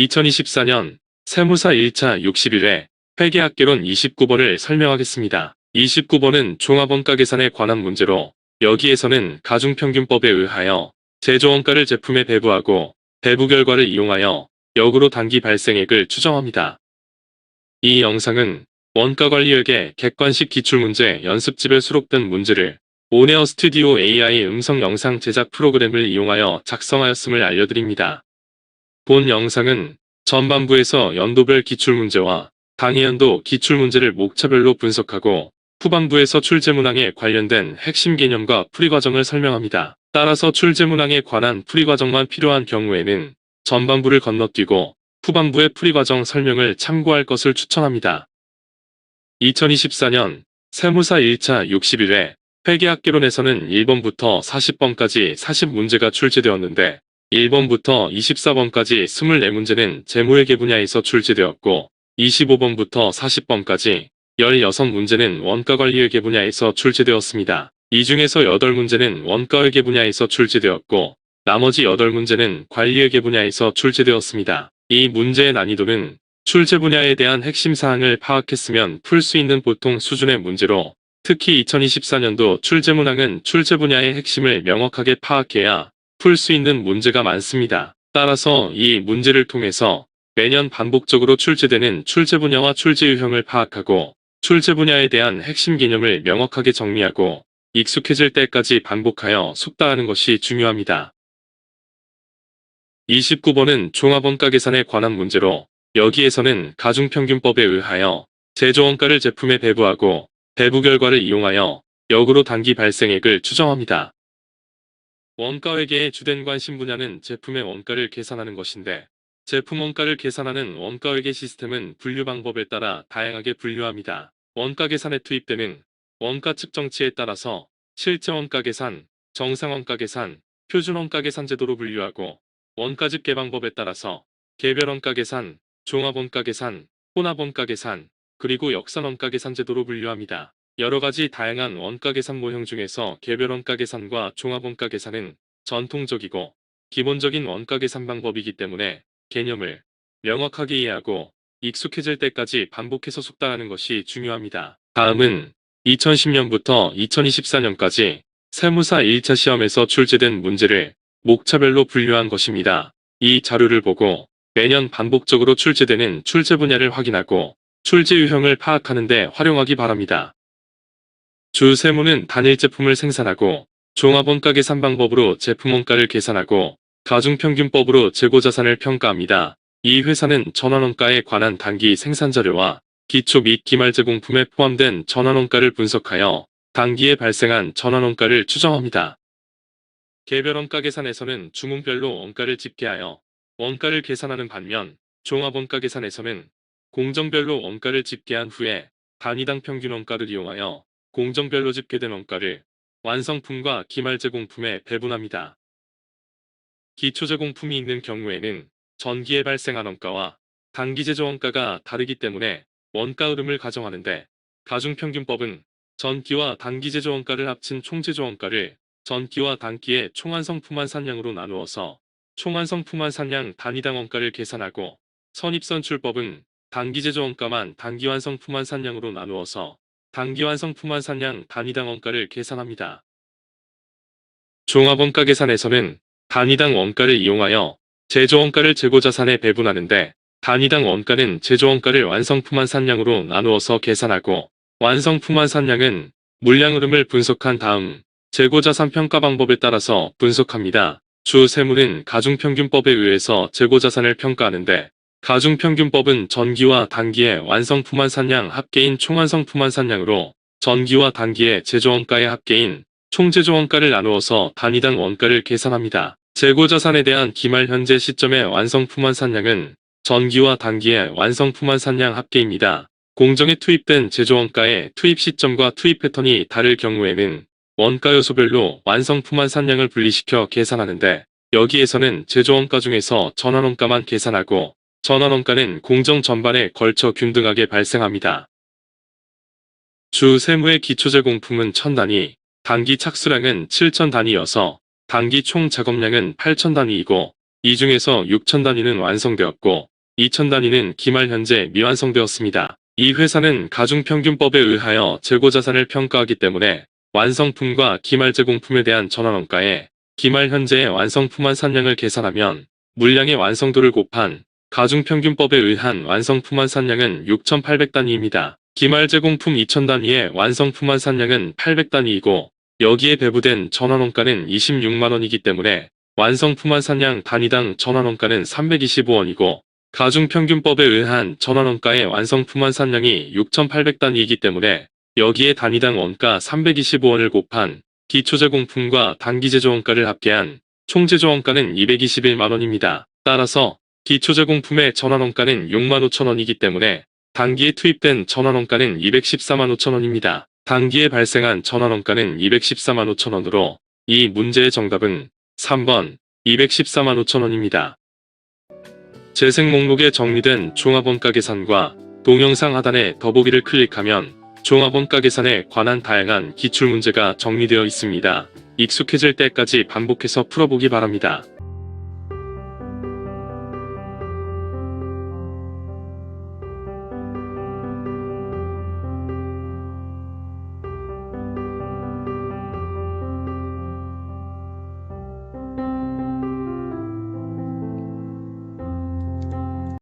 2024년 세무사 1차 61회 회계학개론 29번을 설명하겠습니다. 29번은 종합원가 계산에 관한 문제로 여기에서는 가중평균법에 의하여 제조원가를 제품에 배부하고 배부 결과를 이용하여 역으로 단기 발생액을 추정합니다. 이 영상은 원가관리회계 객관식 기출문제 연습집에 수록된 문제를 오네어 스튜디오 AI 음성 영상 제작 프로그램을 이용하여 작성하였음을 알려드립니다. 본 영상은 전반부에서 연도별 기출문제와 당해연도 기출문제를 목차별로 분석하고 후반부에서 출제문항에 관련된 핵심 개념과 풀이과정을 설명합니다. 따라서 출제문항에 관한 풀이과정만 필요한 경우에는 전반부를 건너뛰고 후반부의 풀이과정 설명을 참고할 것을 추천합니다. 2024년 세무사 1차 61회 회계학개론에서는 1번부터 40번까지 40문제가 출제되었는데 1번부터 24번까지 24문제는 재무회계 분야에서 출제되었고 25번부터 40번까지 16문제는 원가관리회계 분야에서 출제되었습니다. 이 중에서 8문제는 원가회계 분야에서 출제되었고 나머지 8문제는 관리회계 분야에서 출제되었습니다. 이 문제의 난이도는 출제 분야에 대한 핵심 사항을 파악했으면 풀 수 있는 보통 수준의 문제로 특히 2024년도 출제문항은 출제 분야의 핵심을 명확하게 파악해야 풀 수 있는 문제가 많습니다. 따라서 이 문제를 통해서 매년 반복적으로 출제되는 출제 분야와 출제 유형을 파악하고 출제 분야에 대한 핵심 개념을 명확하게 정리하고 익숙해질 때까지 반복하여 숙달하는 것이 중요합니다. 29번은 종합원가 계산에 관한 문제로 여기에서는 가중평균법에 의하여 제조원가를 제품에 배부하고 배부 결과를 이용하여 역으로 단기 발생액을 추정합니다. 원가회계의 주된 관심 분야는 제품의 원가를 계산하는 것인데 제품 원가를 계산하는 원가회계 시스템은 분류 방법에 따라 다양하게 분류합니다. 원가 계산에 투입되는 원가 측정치에 따라서 실제 원가 계산, 정상 원가 계산, 표준 원가 계산 제도로 분류하고 원가 집계 방법에 따라서 개별 원가 계산, 종합 원가 계산, 혼합 원가 계산, 그리고 역산 원가 계산 제도로 분류합니다. 여러 가지 다양한 원가 계산 모형 중에서 개별 원가 계산과 종합 원가 계산은 전통적이고 기본적인 원가 계산 방법이기 때문에 개념을 명확하게 이해하고 익숙해질 때까지 반복해서 숙달하는 것이 중요합니다. 다음은 2010년부터 2024년까지 세무사 1차 시험에서 출제된 문제를 목차별로 분류한 것입니다. 이 자료를 보고 매년 반복적으로 출제되는 출제 분야를 확인하고 출제 유형을 파악하는 데 활용하기 바랍니다. 주 세무는 단일 제품을 생산하고 종합원가 계산 방법으로 제품 원가를 계산하고 가중평균법으로 재고자산을 평가합니다. 이 회사는 전환원가에 관한 단기 생산자료와 기초 및 기말 제공품에 포함된 전환원가를 분석하여 단기에 발생한 전환원가를 추정합니다. 개별 원가 계산에서는 주문별로 원가를 집계하여 원가를 계산하는 반면 종합원가 계산에서는 공정별로 원가를 집계한 후에 단위당 평균 원가를 이용하여 공정별로 집계된 원가를 완성품과 기말 제공품에 배분합니다. 기초 제공품이 있는 경우에는 전기에 발생한 원가와 단기 제조 원가가 다르기 때문에 원가 흐름을 가정하는데 가중평균법은 전기와 단기 제조 원가를 합친 총제조 원가를 전기와 단기의 총완성품환 산량으로 나누어서 총완성품환 산량 단위당 원가를 계산하고 선입선출법은 단기 제조 원가만 단기 완성품환 산량으로 나누어서 단기 완성품환 산량 단위당 원가를 계산합니다. 종합원가 계산에서는 단위당 원가를 이용하여 제조원가를 재고자산에 배분하는데 단위당 원가는 제조원가를 완성품환 산량으로 나누어서 계산하고 완성품환 산량은 물량 흐름을 분석한 다음 재고자산 평가 방법에 따라서 분석합니다. 주 세무는 가중평균법에 의해서 재고자산을 평가하는데 가중평균법은 전기와 단기의 완성품환 산량 합계인 총완성품환 산량으로 전기와 단기의 제조원가의 합계인 총제조원가를 나누어서 단위당 원가를 계산합니다. 재고자산에 대한 기말 현재 시점의 완성품환 산량은 전기와 단기의 완성품환 산량 합계입니다. 공정에 투입된 제조원가의 투입 시점과 투입 패턴이 다를 경우에는 원가 요소별로 완성품환 산량을 분리시켜 계산하는데 여기에서는 제조원가 중에서 전환원가만 계산하고 전환원가는 공정 전반에 걸쳐 균등하게 발생합니다. 주 세무의 기초제공품은 1000단위, 단기 착수량은 7000단위여서 단기 총 작업량은 8000단위이고 이 중에서 6천 단위는 완성되었고 2천 단위는 기말 현재 미완성되었습니다. 이 회사는 가중평균법에 의하여 재고자산을 평가하기 때문에 완성품과 기말 제공품에 대한 전환원가에 기말 현재의 완성품 산량을 계산하면 물량의 완성도를 곱한 가중평균법에 의한 완성품 산량은 6,800단위입니다. 기말 제공품 2,000단위의 완성품 산량은 800단위이고 여기에 배부된 전환원가는 26만원이기 때문에 완성품 산량 단위당 전환원가는 325원이고 가중평균법에 의한 전환원가의 완성품 산량이 6,800단위이기 때문에 여기에 단위당 원가 325원을 곱한 기초제공품과 단기제조원가를 합계한 총제조원가는 221만원입니다. 따라서 기초제공품의 전환원가는 65,000원이기 때문에 단기에 투입된 전환원가는 214만5천원입니다. 단기에 발생한 전환원가는 214만5천원으로 이 문제의 정답은 3번 214만5천원입니다. 재생 목록에 정리된 종합원가 계산과 동영상 하단의 더보기를 클릭하면 종합원가 계산에 관한 다양한 기출문제가 정리되어 있습니다. 익숙해질 때까지 반복해서 풀어보기 바랍니다.